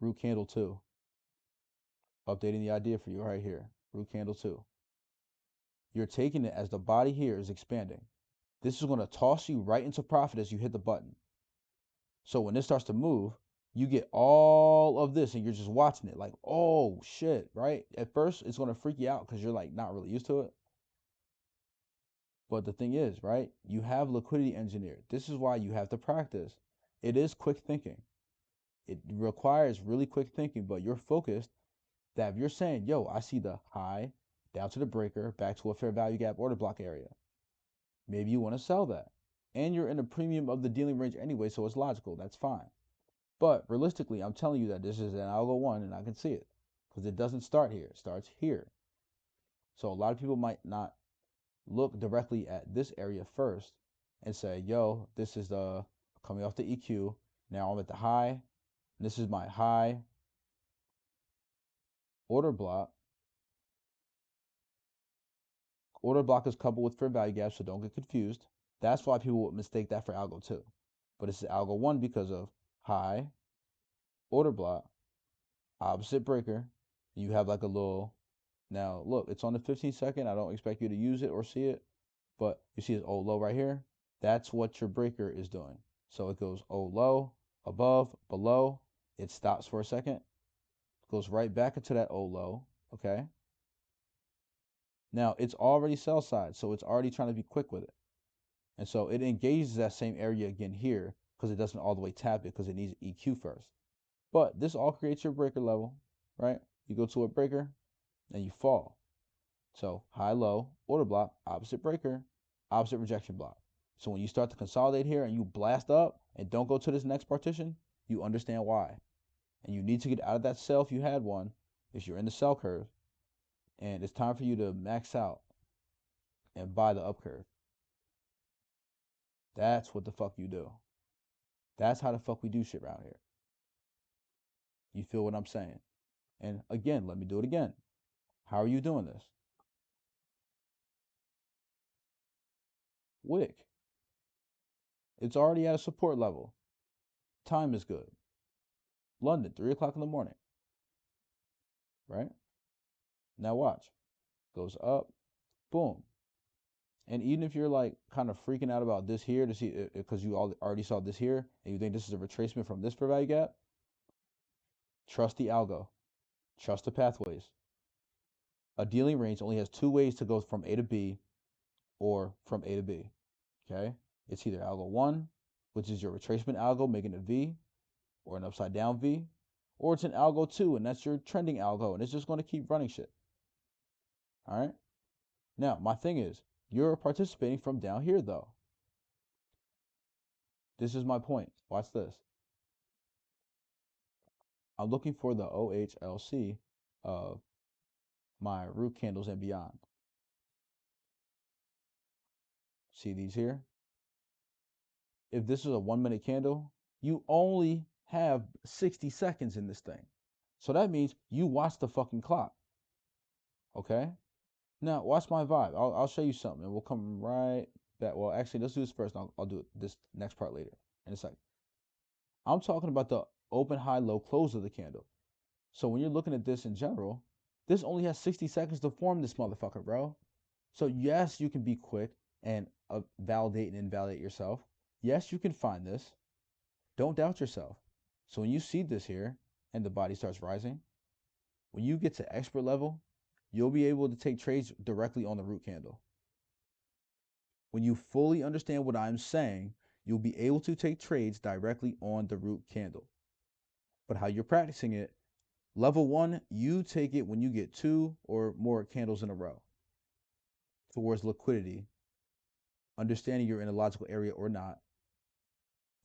2, updating the idea for you right here, root candle 2. You're taking it as the body here is expanding. This is going to toss you right into profit as you hit the button. So when this starts to move, you get all of this and you're just watching it like, oh shit, right? At first, it's going to freak you out because you're like not really used to it. But the thing is, right? You have liquidity engineered. This is why you have to practice. It is quick thinking. It requires really quick thinking, but you're focused that if you're saying, yo, I see the high down to the breaker, back to a fair value gap order block area. Maybe you want to sell that. And you're in the premium of the dealing range anyway, so it's logical. That's fine. But realistically, I'm telling you that this is an algo 1 and I can see it because it doesn't start here. It starts here. So a lot of people might not look directly at this area first and say, yo, this is the coming off the EQ. Now I'm at the high. This is my high order block. Order block is coupled with fair value gap, so don't get confused. That's why people would mistake that for algo 2. But this is algo 1 because of high, order block, opposite breaker. You have like a little, now look, it's on the 15-second. I don't expect you to use it or see it, but you see this old low right here? That's what your breaker is doing. So it goes old low, above, below. It stops for a second, goes right back into that old low, okay? Now it's already sell side, so it's already trying to be quick with it. And so it engages that same area again here because it doesn't all the way tap it because it needs EQ first. But this all creates your breaker level, right? You go to a breaker and you fall. So high, low, order block, opposite breaker, opposite rejection block. So when you start to consolidate here and you blast up and don't go to this next partition, you understand why. And you need to get out of that sell if you had one, if you're in the sell curve, and it's time for you to max out and buy the up curve. That's what the fuck you do. That's how the fuck we do shit around here. You feel what I'm saying? And again, let me do it again. How are you doing this? Wick. It's already at a support level. Time is good. London, 3 o'clock in the morning. Right? Now watch. Goes up. Boom. And even if you're like kind of freaking out about this here to see, because you already saw this here, and you think this is a retracement from this fair value gap, trust the algo. Trust the pathways. A dealing range only has 2 ways to go from A to B or from A to B. Okay? It's either algo 1, which is your retracement algo making a V or an upside down V, or it's an algo 2, and that's your trending algo, and it's just going to keep running shit. All right? Now, my thing is, you're participating from down here, though. This is my point. Watch this. I'm looking for the OHLC of my root candles and beyond. See these here? If this is a 1-minute candle, you only have 60 seconds in this thing. So that means you watch the fucking clock. Okay? Now, watch my vibe. I'll show you something, and we'll come right back. Well, actually, let's do this first. I'll do this next part later in a second. I'm talking about the open, high, low close of the candle. So when you're looking at this in general, this only has 60 seconds to form this motherfucker, bro. So yes, you can be quick and validate and invalidate yourself. Yes, you can find this. Don't doubt yourself. So when you see this here and the body starts rising, when you get to expert level, you'll be able to take trades directly on the root candle. When you fully understand what I'm saying, you'll be able to take trades directly on the root candle. But how you're practicing it, level 1, you take it when you get 2 or more candles in a row towards liquidity, understanding you're in a logical area or not,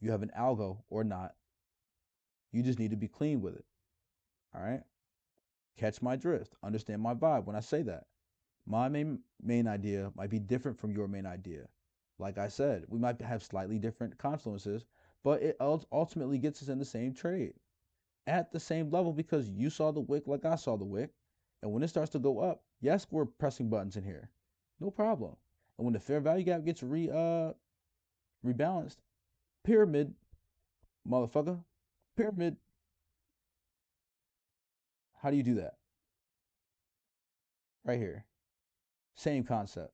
you have an algo or not. You just need to be clean with it. All right? Catch my drift. Understand my vibe when I say that. My main idea might be different from your main idea. Like I said, we might have slightly different confluences, but it ultimately gets us in the same trade at the same level because you saw the wick like I saw the wick. And when it starts to go up, yes, we're pressing buttons in here. No problem. And when the fair value gap gets rebalanced, pyramid, motherfucker, pyramid. How do you do that? Right here. Same concept.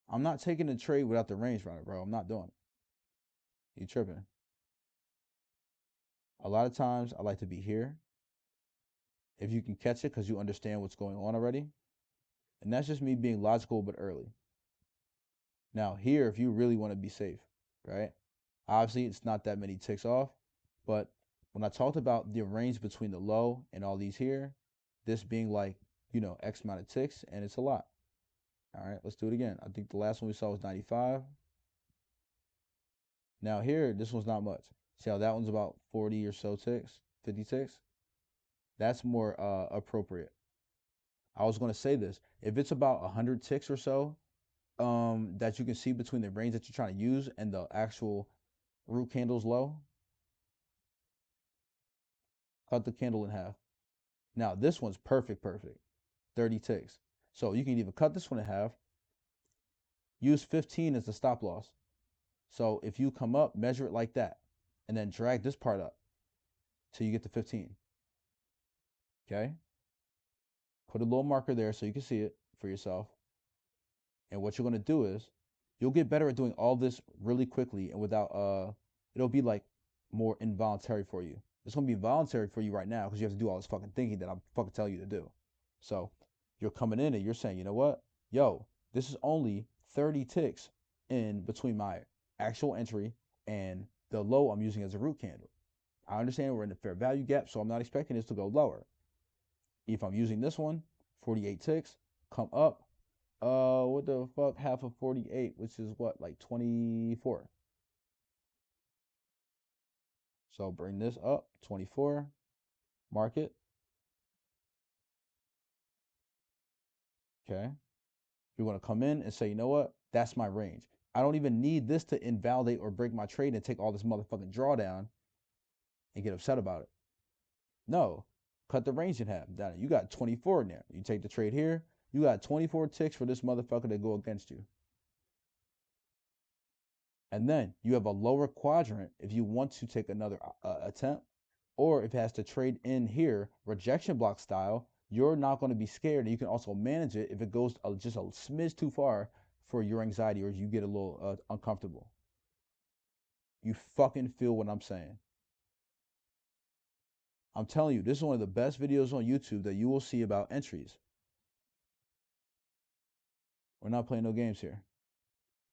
I'm not taking a trade without the range runner, bro. I'm not doing it. You tripping. A lot of times I like to be here. If you can catch it because you understand what's going on already. And that's just me being logical but early. Now here, if you really want to be safe, right? Obviously, it's not that many ticks off. But when I talked about the range between the low and all these here, this being like, X amount of ticks, and it's a lot. All right, let's do it again. I think the last one we saw was 95. Now here, this one's not much. See how that one's about 40 or so ticks, 50 ticks? That's more appropriate. I was going to say this. If it's about 100 ticks or so that you can see between the range that you're trying to use and the actual root candle's low, cut the candle in half. Now this one's perfect, 30 ticks. So you can even cut this one in half, use 15 as the stop loss. So if you come up, measure it like that, and then drag this part up till you get to 15. Okay? Put a little marker there so you can see it for yourself. And what you're gonna do is you'll get better at doing all this really quickly and without it'll be like more involuntary for you. It's gonna be voluntary for you right now because you have to do all this fucking thinking that I'm fucking telling you to do. So you're coming in and you're saying, you know what? Yo, this is only 30 ticks in between my actual entry and the low I'm using as a root candle. I understand we're in the fair value gap, so I'm not expecting this to go lower. If I'm using this one, 48 ticks, come up, what the fuck, half of 48, which is what, like 24. So bring this up, 24, mark it, okay? You're gonna come in and say, you know what, that's my range. I don't even need this to invalidate or break my trade and take all this motherfucking drawdown and get upset about it. No, cut the range in half. Down, you got 24 in there. You take the trade here, you got 24 ticks for this motherfucker to go against you. And then you have a lower quadrant if you want to take another attempt, or if it has to trade in here, rejection block style, you're not going to be scared. And you can also manage it if it goes just a smidge too far for your anxiety or you get a little uncomfortable. You fucking feel what I'm saying. I'm telling you, this is one of the best videos on YouTube that you will see about entries. We're not playing no games here.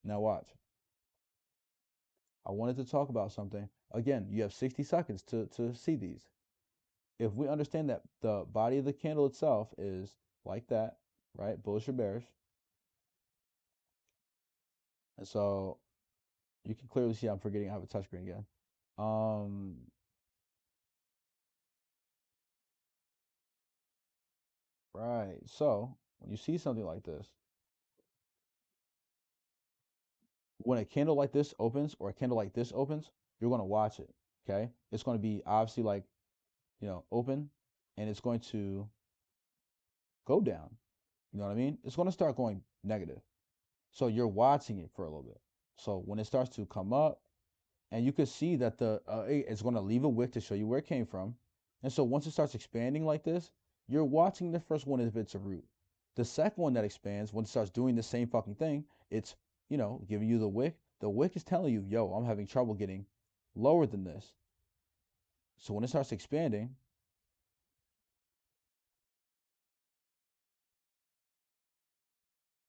Now watch. I wanted to talk about something. Again, you have 60 seconds to see these. If we understand that the body of the candle itself is like that, right? Bullish or bearish. And so you can clearly see I'm forgetting I have a touchscreen again. Right. So when you see something like this, when a candle like this opens or a candle like this opens, you're going to watch it. Okay. It's going to be obviously like, open, and it's going to go down. You know what I mean? It's going to start going negative. So you're watching it for a little bit. So when it starts to come up, and you can see that it's going to leave a wick to show you where it came from. And so once it starts expanding like this, you're watching the first one if it's a root. The second one that expands, when it starts doing the same fucking thing, it's, giving you the wick. The wick is telling you, yo, I'm having trouble getting lower than this. So when it starts expanding,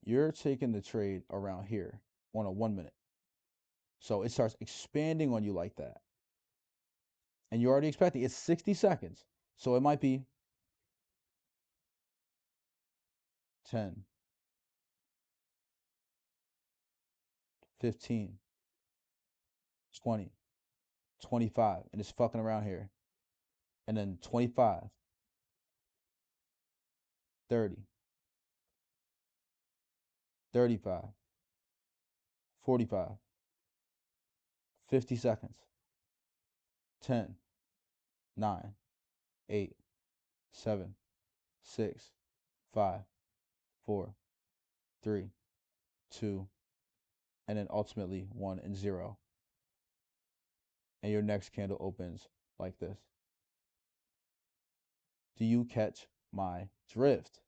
you're taking the trade around here on a 1 minute. So it starts expanding on you like that. And you're already expecting it's 60 seconds. So it might be 10, 15, 20, 25, and it's fucking around here. And then 25, 30, 35, 45, 50 seconds, 10, 9, 8, 7, 6, 5, 4, 3, 2, and then ultimately 1 and 0. And your next candle opens like this. Do you catch my drift?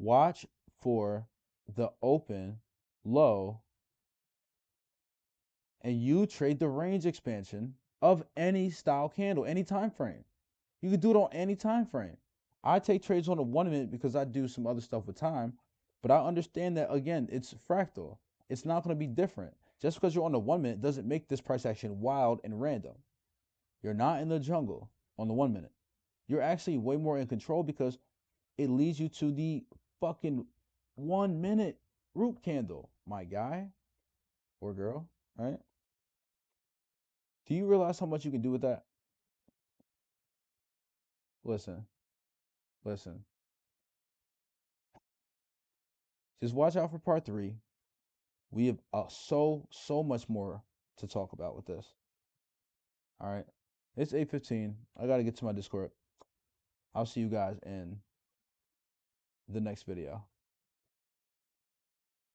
Watch for the open low, and you trade the range expansion of any style candle, any time frame. You can do it on any time frame. I take trades on a 1 minute because I do some other stuff with time, but I understand that, again, it's fractal. It's not going to be different. Just because you're on the 1 minute doesn't make this price action wild and random. You're not in the jungle on the 1 minute. You're actually way more in control because it leads you to the fucking 1 minute root candle, my guy or girl, right? Do you realize how much you can do with that? Listen, listen. Just watch out for part 3. We have so much more to talk about with this. All right. It's 8:15. I got to get to my Discord. I'll see you guys in the next video.